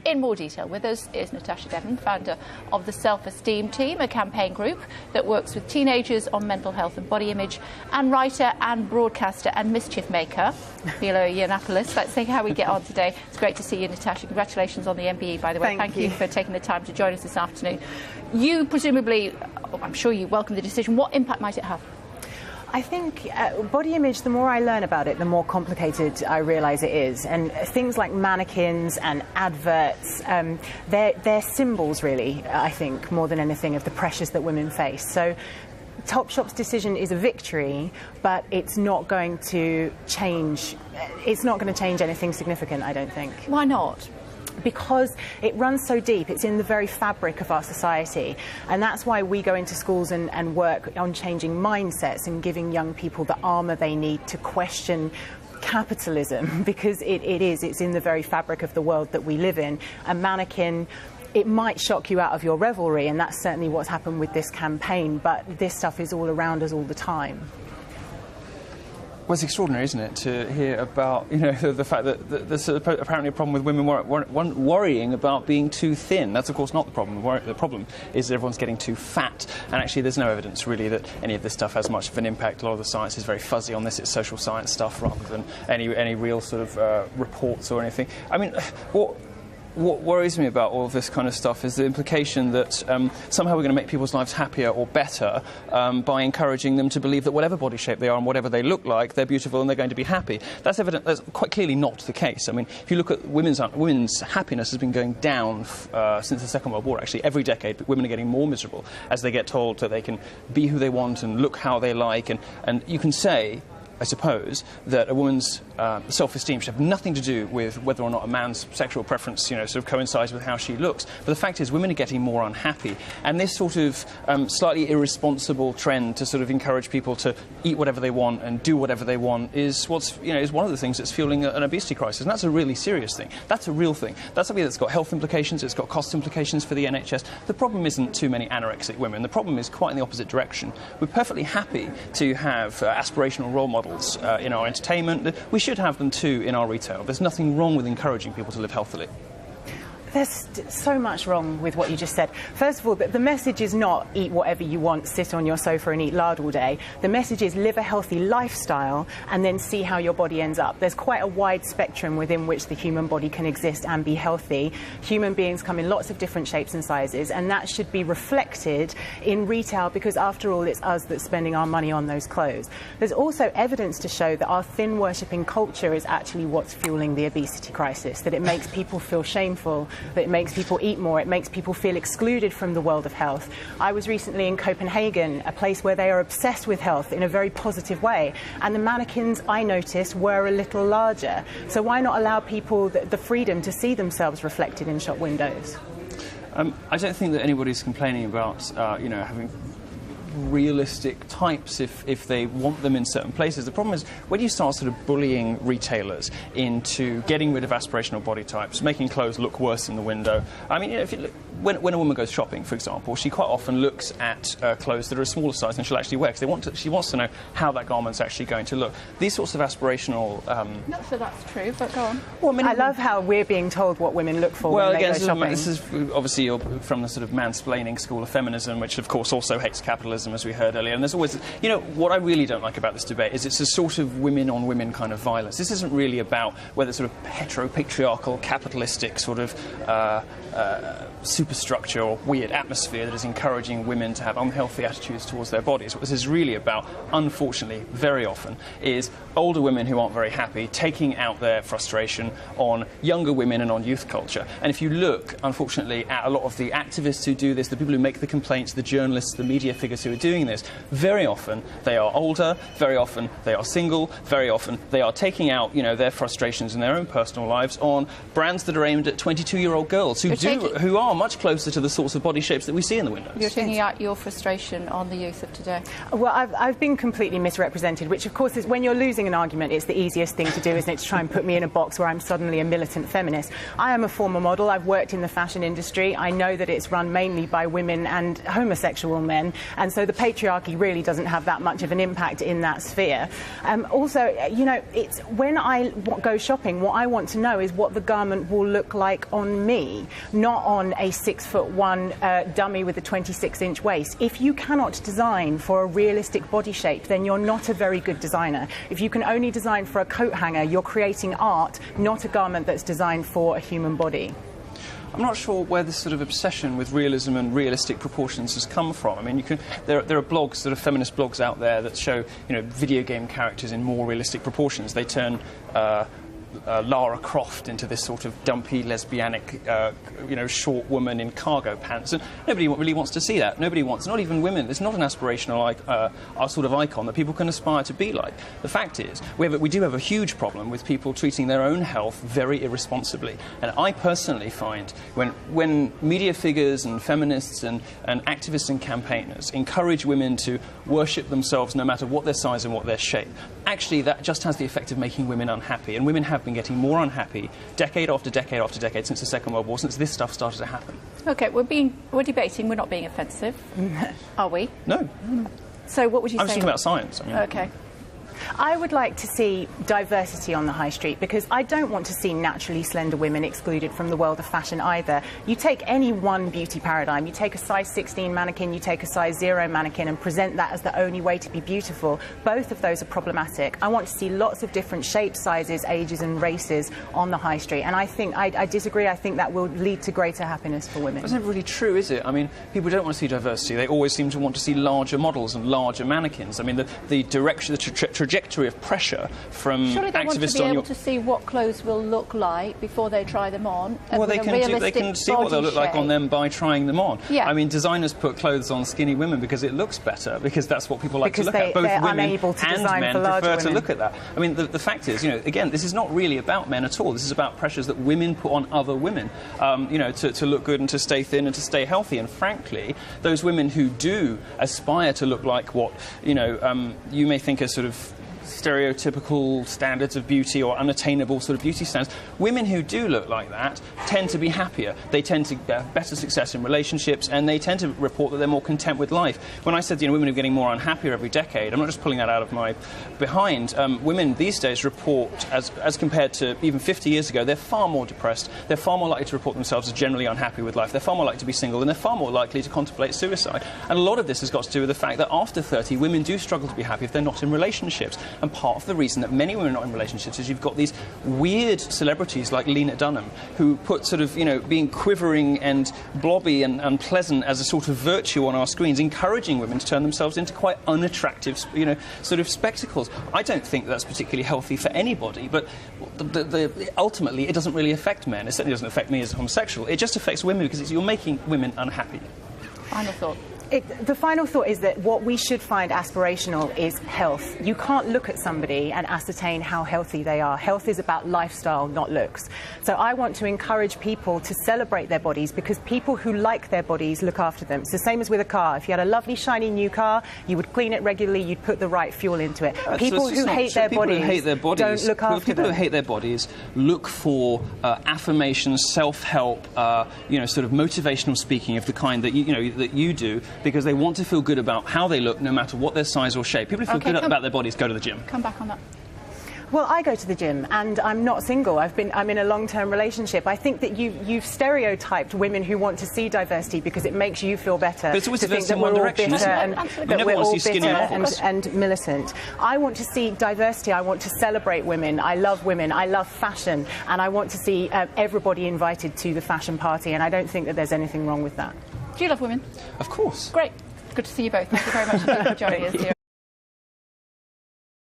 in more detail. With us is Natasha Devon, founder of the Self-Esteem Team, a campaign group that works with teenagers on mental health and body image, and writer and broadcaster and mischief maker, Milo Yiannopoulos. Let's see how we get on today. It's great to see you, Natasha. Congratulations on the MBE, by the way. Thank you for taking the time to join us this afternoon. You presumably, I'm sure you welcome the decision. What impact might it have? I think body image, the more I learn about it, the more complicated I realise it is. And things like mannequins and adverts, they're symbols, really, I think, more than anything, of the pressures that women face. So Topshop's decision is a victory, but it's not going to change. It's not going to change anything significant, I don't think. Why not? Because it runs so deep, it's in the very fabric of our society. And that's why we go into schools and work on changing mindsets and giving young people the armour they need to question capitalism, because it's in the very fabric of the world that we live in. A mannequin, it might shock you out of your revelry, and that's certainly what's happened with this campaign, but this stuff is all around us all the time. Well, it's extraordinary, isn't it, to hear about, you know, the fact that there's apparently a problem with women worrying about being too thin. That's, of course, not the problem. The problem is that everyone's getting too fat. And actually, there's no evidence, really, that any of this stuff has much of an impact. A lot of the science is very fuzzy on this. It's social science stuff rather than any real sort of reports or anything. I mean, what worries me about all of this kind of stuff is the implication that somehow we're going to make people's lives happier or better by encouraging them to believe that whatever body shape they are and whatever they look like, they're beautiful and they're going to be happy. That's evident. That's quite clearly not the case. I mean, if you look at women's happiness has been going down since the Second World War. Actually, every decade, women are getting more miserable as they get told that they can be who they want and look how they like. And you can say, I suppose, that a woman's self-esteem should have nothing to do with whether or not a man's sexual preference, you know, sort of coincides with how she looks. But the fact is, women are getting more unhappy, and this sort of slightly irresponsible trend to sort of encourage people to eat whatever they want and do whatever they want is is one of the things that's fueling an obesity crisis, and that's a really serious thing. That's a real thing. That's something that's got health implications. It's got cost implications for the NHS. The problem isn't too many anorexic women. The problem is quite in the opposite direction. We're perfectly happy to have aspirational role models in our entertainment. We should have them too in our retail. There's nothing wrong with encouraging people to live healthily. There's so much wrong with what you just said. First of all, the message is not eat whatever you want, sit on your sofa and eat lard all day. The message is live a healthy lifestyle and then see how your body ends up. There's quite a wide spectrum within which the human body can exist and be healthy. Human beings come in lots of different shapes and sizes, and that should be reflected in retail, because after all, it's us that's spending our money on those clothes. There's also evidence to show that our thin worshipping culture is actually what's fueling the obesity crisis, that it makes people feel shameful, that it makes people eat more, it makes people feel excluded from the world of health. I was recently in Copenhagen, a place where they are obsessed with health in a very positive way, and the mannequins, I noticed, were a little larger. So why not allow people the freedom to see themselves reflected in shop windows? I don't think that anybody's complaining about, having realistic types if they want them in certain places. The problem is when you start sort of bullying retailers into getting rid of aspirational body types, making clothes look worse in the window. I mean, if you look, when a woman goes shopping, for example, she quite often looks at clothes that are a smaller size than she'll actually wear, because she wants to know how that garment's actually going to look. These sorts of aspirational... Not sure that's true, but go on. Well, I love how we're being told what women look for when they go shopping. This is obviously from the sort of mansplaining school of feminism, which of course also hates capitalism, as we heard earlier. And there's always, what I really don't like about this debate is it's a sort of women-on-women kind of violence. This isn't really about whether sort of heteropatriarchal, capitalistic sort of superstructure or weird atmosphere that is encouraging women to have unhealthy attitudes towards their bodies. What this is really about, unfortunately, very often, is older women who aren't very happy taking out their frustration on younger women and on youth culture. And if you look, unfortunately, at a lot of the activists who do this, the people who make the complaints, the journalists, the media figures who are doing this, very often they are older, very often they are single, very often they are taking out, their frustrations in their own personal lives on brands that are aimed at 22-year-old girls who are much closer to the sorts of body shapes that we see in the windows. You're taking out your frustration on the youth of today. Well, I've been completely misrepresented, which of course is when you're losing an argument, it's the easiest thing to do, isn't it, to try and put me in a box where I'm suddenly a militant feminist. I am a former model. I've worked in the fashion industry. I know that it's run mainly by women and homosexual men, and so the patriarchy really doesn't have that much of an impact in that sphere. Also, you know, it's when I go shopping, what I want to know is what the garment will look like on me, not on a 6'1" dummy with a 26-inch waist. If you cannot design for a realistic body shape, then you're not a very good designer. If you can only design for a coat hanger, you're creating art, not a garment that's designed for a human body. I'm not sure where this sort of obsession with realism and realistic proportions has come from. I mean, there are blogs, sort of feminist blogs out there that show, you know, video game characters in more realistic proportions. They turn Lara Croft into this sort of dumpy, lesbianic, you know, short woman in cargo pants, and nobody really wants to see that. Nobody wants, not even women. It's not an aspirational sort of icon that people can aspire to be like. The fact is, we do have a huge problem with people treating their own health very irresponsibly. And I personally find when media figures and feminists and activists and campaigners encourage women to worship themselves no matter what their size and what their shape, actually that just has the effect of making women unhappy. And women have been getting more unhappy decade after decade after decade since the Second World War, since this stuff started to happen. OK, we're debating, we're not being offensive, are we? No. So what would you say? I was talking about science. I mean, OK. I would like to see diversity on the high street, because I don't want to see naturally slender women excluded from the world of fashion either. You take any one beauty paradigm, you take a size 16 mannequin, you take a size 0 mannequin and present that as the only way to be beautiful. Both of those are problematic. I want to see lots of different shapes, sizes, ages and races on the high street, and I think I disagree. I think that will lead to greater happiness for women. That's not really true, is it? I mean, people don't want to see diversity. They always seem to want to see larger models and larger mannequins. I mean, the direction, the trajectory of pressure from surely they activists want to be able to see what clothes will look like before they try them on. Well, they can see what they'll look like on them by trying them on. Yeah. I mean, designers put clothes on skinny women because it looks better, because that's what people like to look at. Both women and men prefer to look at that. I mean, the fact is, you know, again, this is not really about men at all. This is about pressures that women put on other women, you know, to look good and to stay thin and to stay healthy. And frankly, those women who do aspire to look like what, you know, you may think are sort of stereotypical standards of beauty or unattainable sort of beauty standards, women who do look like that tend to be happier. They tend to have better success in relationships, and they tend to report that they're more content with life. When I said, you know, women are getting more unhappier every decade, I'm not just pulling that out of my behind. Women these days report, as compared to even 50 years ago, they're far more depressed. They're far more likely to report themselves as generally unhappy with life. They're far more likely to be single, and they're far more likely to contemplate suicide. And a lot of this has got to do with the fact that after 30, women do struggle to be happy if they're not in relationships. And part of the reason that many women are not in relationships is you've got these weird celebrities like Lena Dunham, who put sort of, you know, being quivering and blobby and unpleasant as a sort of virtue on our screens, encouraging women to turn themselves into quite unattractive, you know, sort of spectacles. I don't think that's particularly healthy for anybody, but ultimately it doesn't really affect men. It certainly doesn't affect me as a homosexual. It just affects women because you're making women unhappy. Final thought. The final thought is that what we should find aspirational is health. You can't look at somebody and ascertain how healthy they are. Health is about lifestyle, not looks. So I want to encourage people to celebrate their bodies, because people who like their bodies look after them. It's the same as with a car. If you had a lovely, shiny new car, you would clean it regularly, you'd put the right fuel into it. People who hate their bodies don't look after them. People who hate their bodies look for affirmation, self-help, you know, sort of motivational speaking of the kind that that you do, because they want to feel good about how they look, no matter what their size or shape. People who feel good about their bodies go to the gym. Come back on that. Well, I go to the gym, and I'm not single. I'm in a long-term relationship. I think that you've stereotyped women who want to see diversity because it makes you feel better. But it's always to think that in one direction, isn't it? that we're all bitter and militant. I want to see diversity. I want to celebrate women. I love women. I love fashion, and I want to see everybody invited to the fashion party. And I don't think that there's anything wrong with that. Do you love women? Of course. Great. Good to see you both. Thank you very much for joining us here.